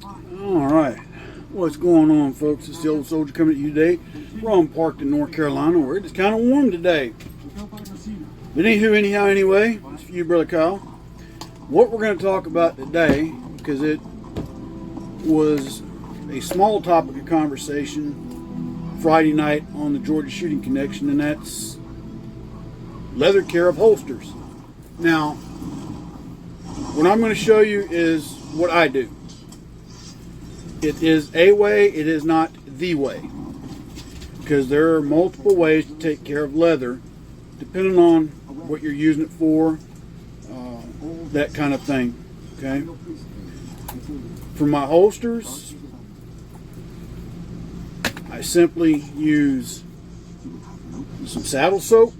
Alright, what's going on, folks? It's the Old Soldier coming to you today. We're on Parked in North Carolina where it's kind of warm today. But anyway, it's for you, Brother Kyle. What we're going to talk about today, because it was a small topic of conversation Friday night on the Georgia Shooting Connection, and that's leather care of holsters. Now, what I'm going to show you is what I do. It is a way, it is not the way. Because there are multiple ways to take care of leather, depending on what you're using it for, that kind of thing. Okay? For my holsters, I simply use some saddle soap,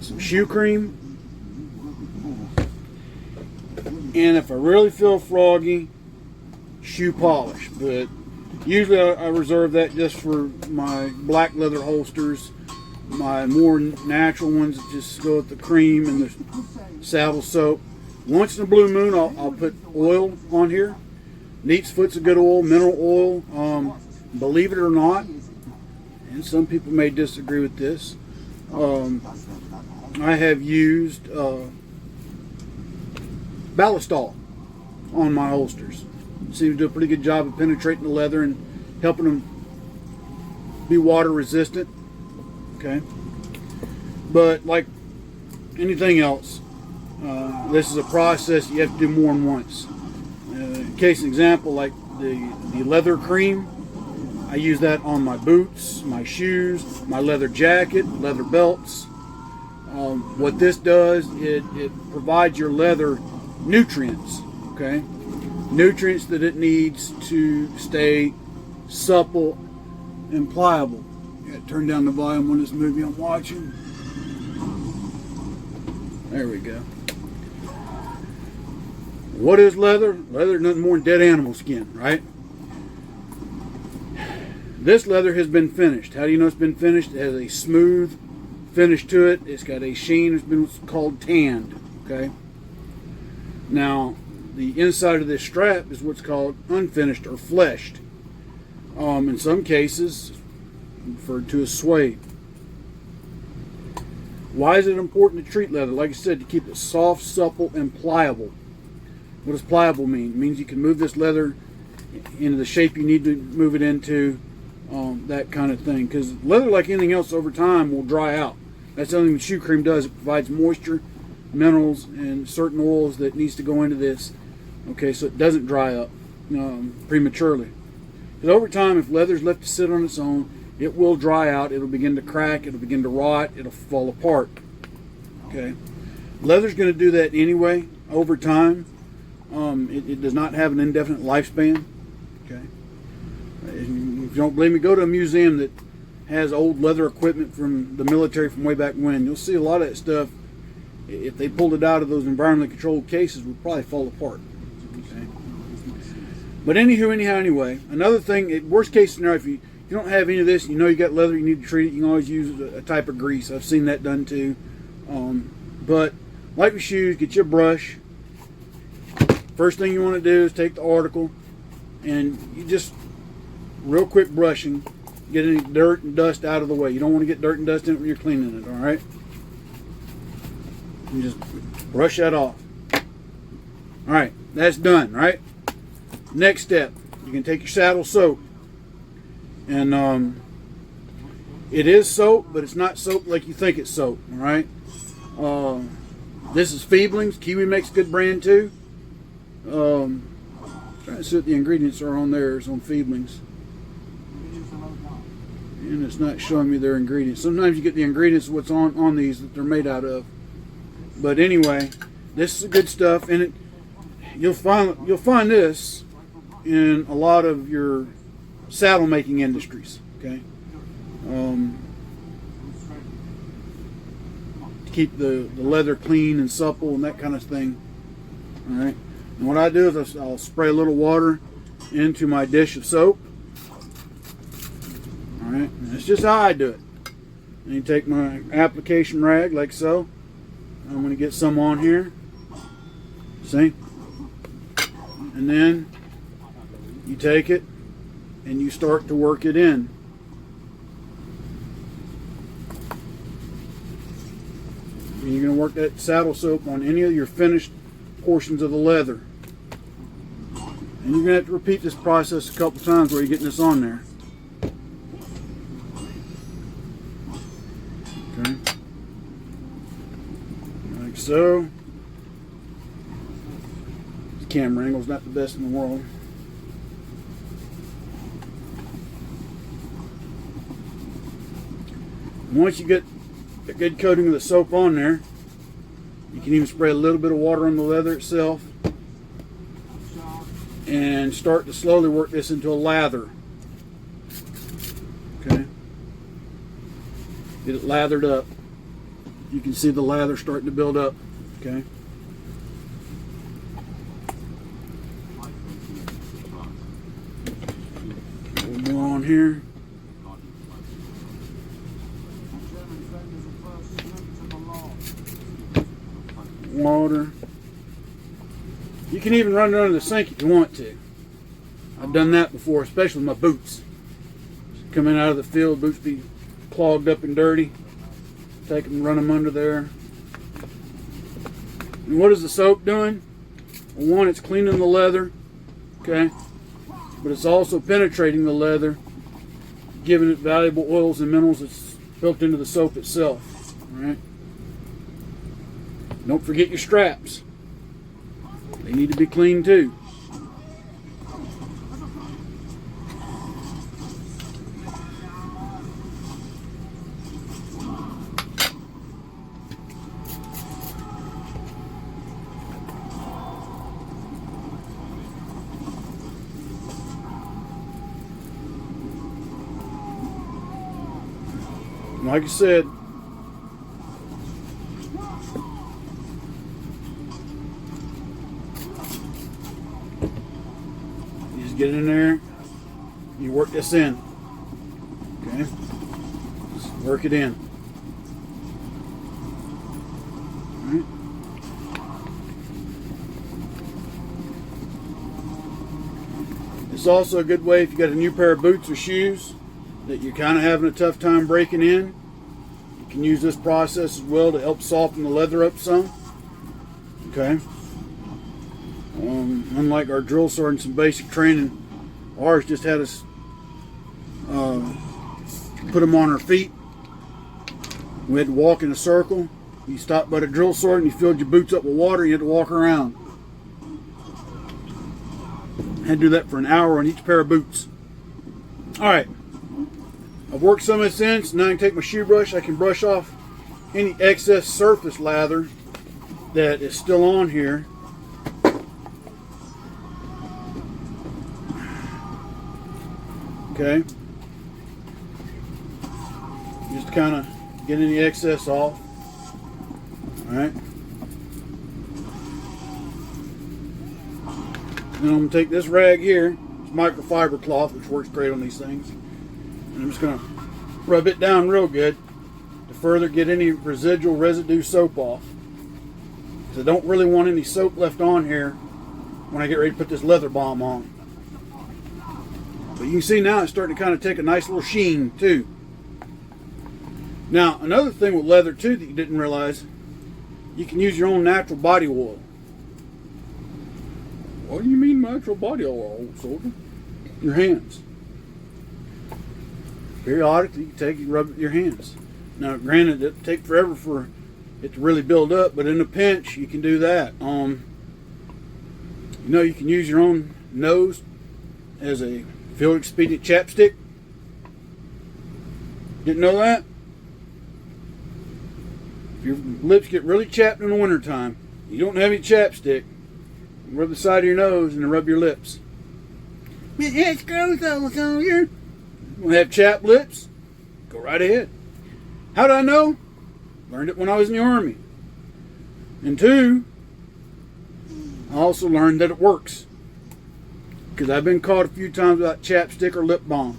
some shoe cream, and if I really feel froggy, shoe polish. But usually I reserve that just for my black leather holsters. My more natural ones just go with the cream and the saddle soap. Once in a blue moon, I'll put oil on here. Neat's Foot's a good oil, mineral oil. Believe it or not, and some people may disagree with this, I have used ballistol on my holsters. Seems to do a pretty good job of penetrating the leather and helping them be water resistant. Okay, but like anything else, this is a process you have to do more than once. Case in example, like the leather cream, I use that on my boots, my shoes, my leather jacket, leather belts. What this does, it provides your leather nutrients, okay? Nutrients that it needs to stay supple and pliable. Turn down the volume on this movie I'm watching. There we go. What is leather? Leather is nothing more than dead animal skin, right? This leather has been finished. How do you know it's been finished? It has a smooth finish to it. It's got a sheen. It's been called tanned, okay? Now, the inside of this strap is what's called unfinished or fleshed. In some cases, referred to as suede. Why is it important to treat leather? Like I said, to keep it soft, supple, and pliable. What does pliable mean? It means you can move this leather into the shape you need to move it into, that kind of thing. Because leather, like anything else, over time will dry out. That's the only thing the shoe cream does. It provides moisture, minerals, and certain oils that needs to go into this. Okay, so it doesn't dry up prematurely. Because over time, if leather is left to sit on its own, it will dry out. It'll begin to crack. It'll begin to rot. It'll fall apart. Okay, leather's going to do that anyway. Over time, it does not have an indefinite lifespan. Okay, if you don't believe me, go to a museum that has old leather equipment from the military from way back when. You'll see a lot of that stuff. If they pulled it out of those environmentally controlled cases, would probably fall apart. Okay, but anyway, another thing. Worst case scenario, if you don't have any of this, you know you got leather, you need to treat it, you can always use a type of grease. I've seen that done too. But like with shoes, get your brush. First thing you want to do is take the article and you just real quick brushing, get any dirt and dust out of the way. You don't want to get dirt and dust in it when you're cleaning it, alright? You just brush that off. Alright, that's done, right? Next step, you can take your saddle soap. And it is soap, but it's not soap like you think it's soap, all right? This is Feeblings. Kiwi makes a good brand too. Trying to see what the ingredients are on there. It's on Feeblings. And it's not showing me their ingredients. Sometimes you get the ingredients of what's on these that they're made out of. But anyway, this is good stuff. And you'll find this in a lot of your saddle making industries, okay? To keep the leather clean and supple and that kind of thing. All right. And what I do is I'll spray a little water into my dish of soap. All right. And that's just how I do it. And you take my application rag like so. I'm going to get some on here. See? and then you take it and you start to work it in. And you're going to work that saddle soap on any of your finished portions of the leather. And you're going to have to repeat this process a couple times while you're getting this on there. Okay. Like so. This camera angle's not the best in the world. Once you get a good coating of the soap on there, you can even spray a little bit of water on the leather itself and start to slowly work this into a lather. Okay. Get it lathered up. You can see the lather starting to build up. Okay. A little more on here. Water. You can even run it under the sink if you want to. I've done that before, especially with my boots. Coming out of the field, boots be clogged up and dirty. Take them and run them under there. And what is the soap doing? Well, one, it's cleaning the leather, okay? But it's also penetrating the leather, giving it valuable oils and minerals that's built into the soap itself, all right? Don't forget your straps. They need to be clean too. Like I said, you just get in there, you work this in, okay? Just work it in. All right. It's also a good way if you got a new pair of boots or shoes that you're kind of having a tough time breaking in. You can use this process as well to help soften the leather up some. Okay. Unlike our drill sergeants in basic training, ours just had us put them on our feet. We had to walk in a circle. You stopped by the drill sergeant, you filled your boots up with water, you had to walk around. Had to do that for an hour on each pair of boots. Alright. I've worked some of this in, so now I can take my shoe brush, I can brush off any excess surface lather that is still on here. Okay. Just kind of get any excess off. Alright. Then I'm going to take this rag here, it's microfiber cloth, which works great on these things. And I'm just going to rub it down real good to further get any residual residue soap off. Because I don't really want any soap left on here when I get ready to put this leather balm on. But you can see now it's starting to kind of take a nice little sheen too. Now another thing with leather too that you didn't realize, you can use your own natural body oil. What do you mean natural body oil, old soldier? Your hands. Periodically, you take it and rub it with your hands. Now, granted, it'll take forever for it to really build up, but in a pinch, you can do that. You know, you can use your own nose as a field expedient chapstick. Didn't know that? If your lips get really chapped in the wintertime, you don't have any chapstick, rub the side of your nose and then rub your lips. It's gross, old soldier. You have chapped lips? Go right ahead. How did I know? Learned it when I was in the Army. And two, I also learned that it works. Because I've been caught a few times without chapstick or lip balm.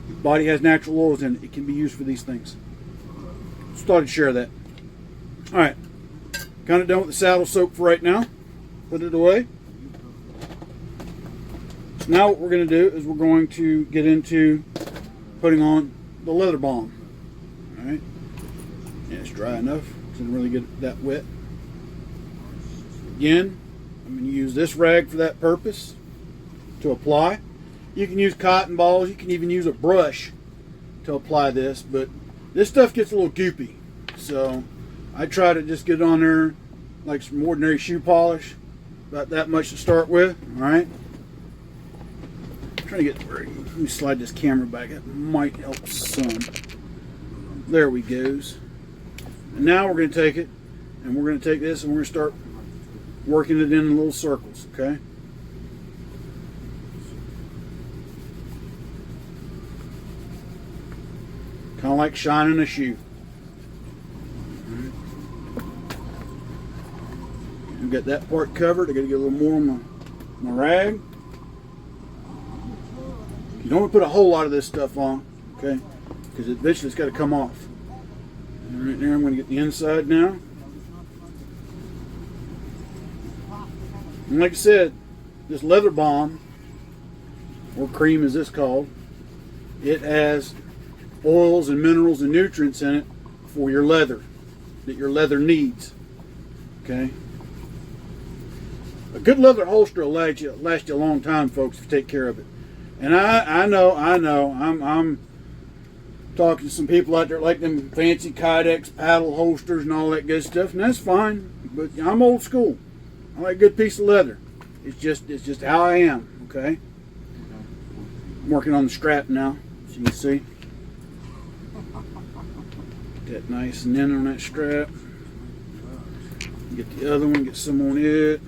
Your body has natural oils in it. It can be used for these things. Just thought I'd share that. Alright. Kind of done with the saddle soap for right now. Put it away. So now what we're going to do is we're going to get into putting on the leather balm. All right, and it's dry enough. It doesn't really get that wet. Again, I'm going to use this rag for that purpose to apply. You can use cotton balls. You can even use a brush to apply this, but this stuff gets a little goopy. So I try to just get it on there like some ordinary shoe polish, about that much to start with. All right. I'm trying to get, let me slide this camera back. It might help some. There we goes. And now we're going to take it, and we're going to take this, and we're going to start working it in little circles. Okay. Kind of like shining a shoe. We've got that part covered. I got to get a little more on my rag. You don't want to put a whole lot of this stuff on, okay? Because eventually it's got to come off. And right there, I'm going to get the inside now. And like I said, this leather balm, or cream as it's called, it has oils and minerals and nutrients in it for your leather, that your leather needs. Okay. A good leather holster will last you a long time, folks, if you take care of it. And I know, I'm talking to some people out there like them fancy Kydex paddle holsters and all that good stuff, and that's fine. But I'm old school. I like a good piece of leather. It's just how I am. Okay. I'm working on the strap now, as you can see. Get that nice and in on that strap. Get the other one, get some on it.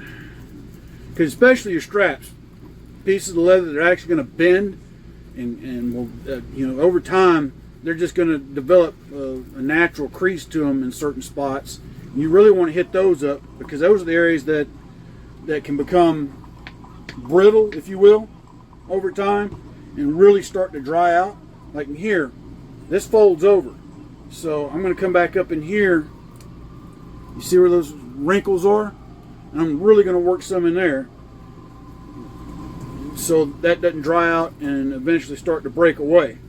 Because especially your straps, pieces of leather that are actually going to bend and will, over time, they're just going to develop a natural crease to them in certain spots. You really want to hit those up because those are the areas that can become brittle, if you will, over time and really start to dry out. Like in here, this folds over. So I'm going to come back up in here. You see where those wrinkles are? And I'm really going to work some in there so that doesn't dry out and eventually start to break away.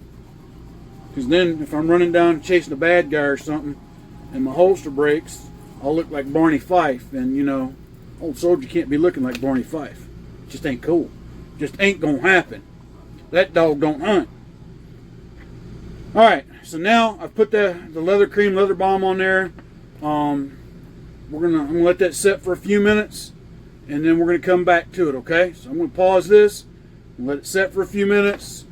Because then if I'm running down chasing a bad guy or something and my holster breaks, I'll look like Barney Fife. And old soldier can't be looking like Barney Fife. It just ain't cool. Just ain't going to happen. That dog don't hunt. Alright, so now I've put the leather balm on there. I'm gonna let that set for a few minutes, and then we're gonna come back to it. Okay, so I'm gonna pause this and let it set for a few minutes.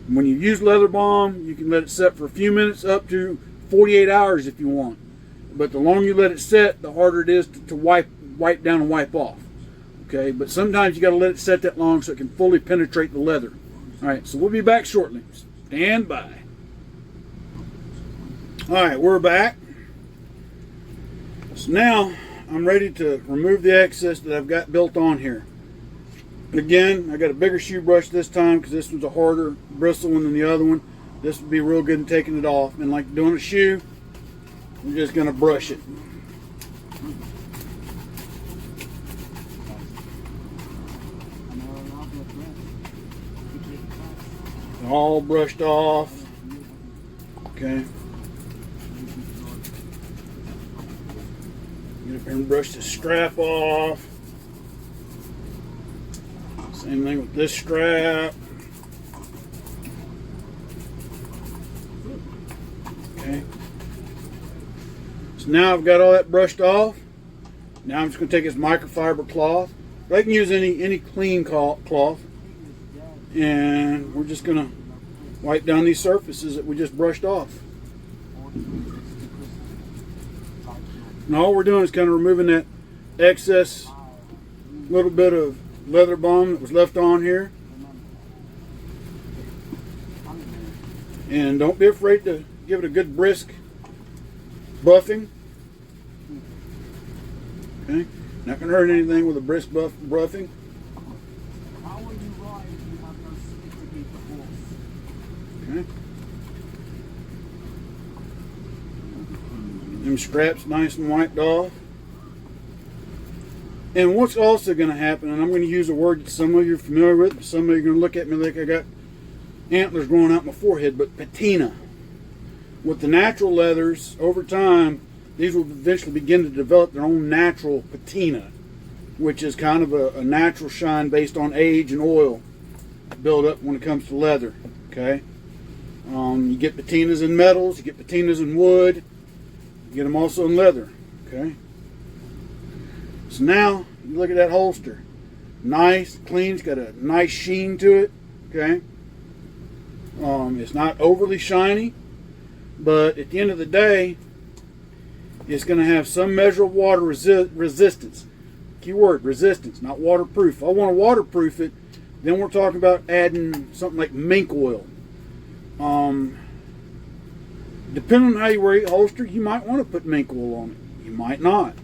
When you use leather balm, you can let it set for a few minutes, up to 48 hours if you want. But the longer you let it set, the harder it is to wipe down and wipe off. Okay, but sometimes you got to let it set that long so it can fully penetrate the leather. All right, so we'll be back shortly. Stand by. All right, we're back. So now I'm ready to remove the excess that I've got built on here. And again, I got a bigger shoe brush this time because this one's a harder bristle one than the other one. This would be real good in taking it off. And like doing a shoe, I'm just going to brush it. All brushed off. Okay. Get up here and brush the strap off. Same thing with this strap. Okay. So now I've got all that brushed off. Now I'm just going to take this microfiber cloth. I can use any clean cloth. And we're just going to wipe down these surfaces that we just brushed off. And all we're doing is kind of removing that excess little bit of leather balm that was left on here. And don't be afraid to give it a good brisk buffing. Okay, not going to hurt anything with a brisk buffing. Okay. Them straps nice and wiped off. And what's also going to happen, and I'm going to use a word that some of you are familiar with, but some of you are going to look at me like I got antlers growing out my forehead, but patina. With the natural leathers, over time, these will eventually begin to develop their own natural patina, which is kind of a natural shine based on age and oil build up when it comes to leather. Okay, you get patinas in metals, you get patinas in wood, you get them also in leather. Okay, so now you look at that holster, nice, clean, it's got a nice sheen to it. Okay, it's not overly shiny, but at the end of the day, it's going to have some measure of water resistance. Keyword, resistance, not waterproof. If I want to waterproof it, then we're talking about adding something like mink oil. Depending on how you wear your holster, you might want to put mink oil on it. You might not.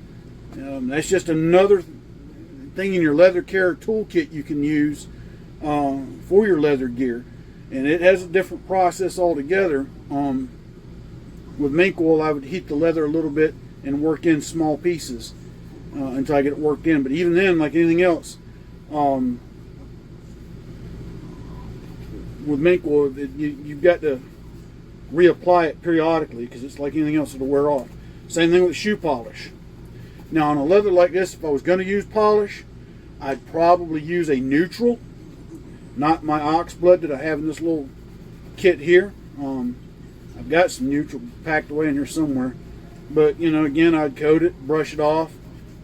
That's just another thing in your leather care toolkit you can use for your leather gear. And it has a different process altogether. With mink oil, I would heat the leather a little bit and work in small pieces until I get it worked in. But even then, like anything else, with mink oil, you've got to reapply it periodically because it's like anything else, it'll wear off. Same thing with shoe polish. Now on a leather like this, if I was going to use polish, I'd probably use a neutral, not my ox blood that I have in this little kit here. I've got some neutral packed away in here somewhere, but you know, again, I'd coat it, brush it off,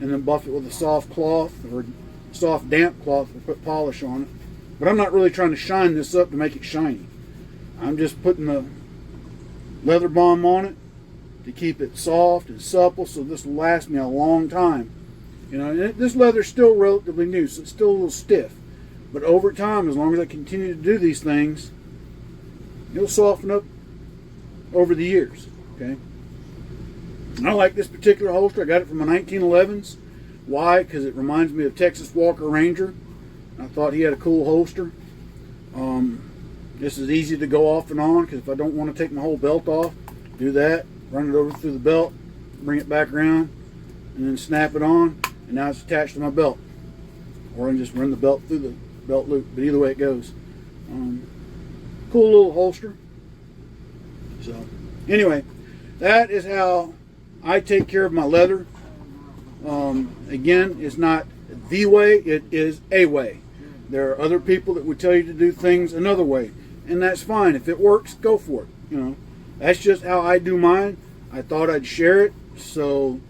and then buff it with a soft cloth or soft damp cloth and put polish on it. But I'm not really trying to shine this up to make it shiny. I'm just putting the leather balm on it to keep it soft and supple, so this will last me a long time. You know, and this leather's still relatively new, so it's still a little stiff. But over time, as long as I continue to do these things, it'll soften up over the years. Okay. And I like this particular holster. I got it from my 1911s. Why? Because it reminds me of Texas Walker Ranger. I thought he had a cool holster. This is easy to go off and on because if I don't want to take my whole belt off, do that, run it over through the belt, bring it back around, and then snap it on, and now it's attached to my belt. Or I can just run the belt through the belt loop, but either way it goes. Cool little holster. So anyway, that is how I take care of my leather. Again, it's not the way, it is a way. There are other people that would tell you to do things another way, and that's fine. If it works, go for it. You know, that's just how I do mine. I thought I'd share it. So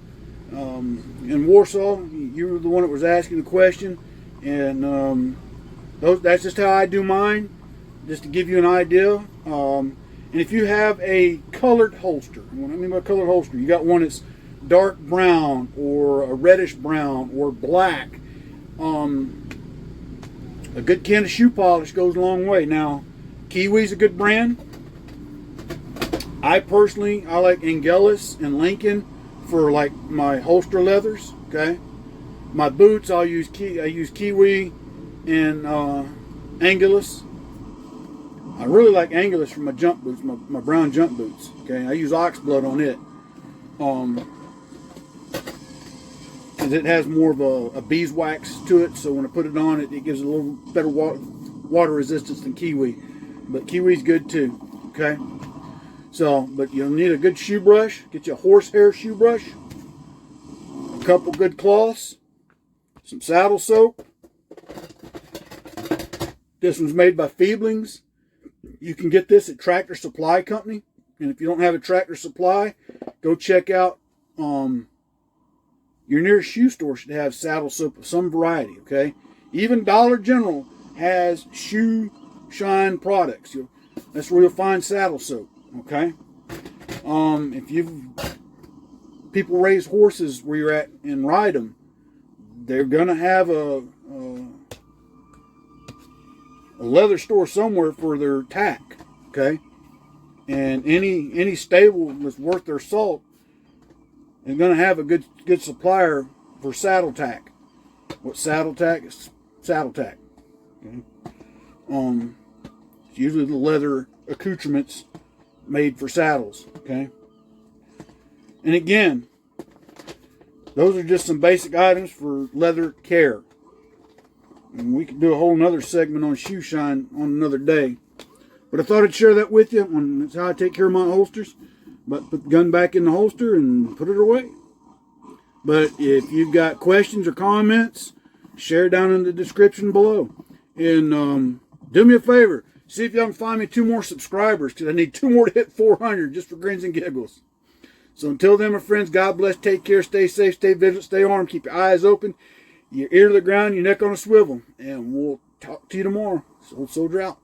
in Warsaw, you were the one that was asking the question, and that's just how I do mine, just to give you an idea. And if you have a colored holster, what I mean by colored holster, you got one that's dark brown or a reddish brown or black, a good can of shoe polish goes a long way. Now, Kiwi's a good brand. I like Angelus and Lincoln for like my holster leathers. Okay, my boots I use Kiwi and Angelus. I really like Angelus for my jump boots, my brown jump boots. Okay, I use ox blood on it. Because it has more of a beeswax to it, so when I put it on, it gives it a little better water resistance than Kiwi. But Kiwi's good too. Okay, so but you'll need a good shoe brush. Get you a horsehair shoe brush, a couple good cloths, some saddle soap. This one's made by Feeblings. You can get this at Tractor Supply Company, and if you don't have a Tractor Supply, go check out your nearest shoe store. Should have saddle soap of some variety. Okay, even Dollar General has shoe shine products. That's where you'll find saddle soap. Okay, if people raise horses where you're at and ride them, they're gonna have a leather store somewhere for their tack. Okay, and any stable that's worth their salt is going to have a good supplier for saddle tack. What saddle tack is? Saddle tack. Okay. It's usually the leather accoutrements made for saddles. Okay. And again, those are just some basic items for leather care. And we could do a whole nother segment on shoe shine on another day. But I thought I'd share that with you. That's how I take care of my holsters. But put the gun back in the holster and put it away. But if you've got questions or comments, share down in the description below. And do me a favor. See if y'all can find me 2 more subscribers, because I need 2 more to hit 400 just for grins and giggles. So until then, my friends, God bless, take care, stay safe, stay vigilant, stay armed, keep your eyes open, your ear to the ground, your neck on a swivel. And we'll talk to you tomorrow. Old Soldier out.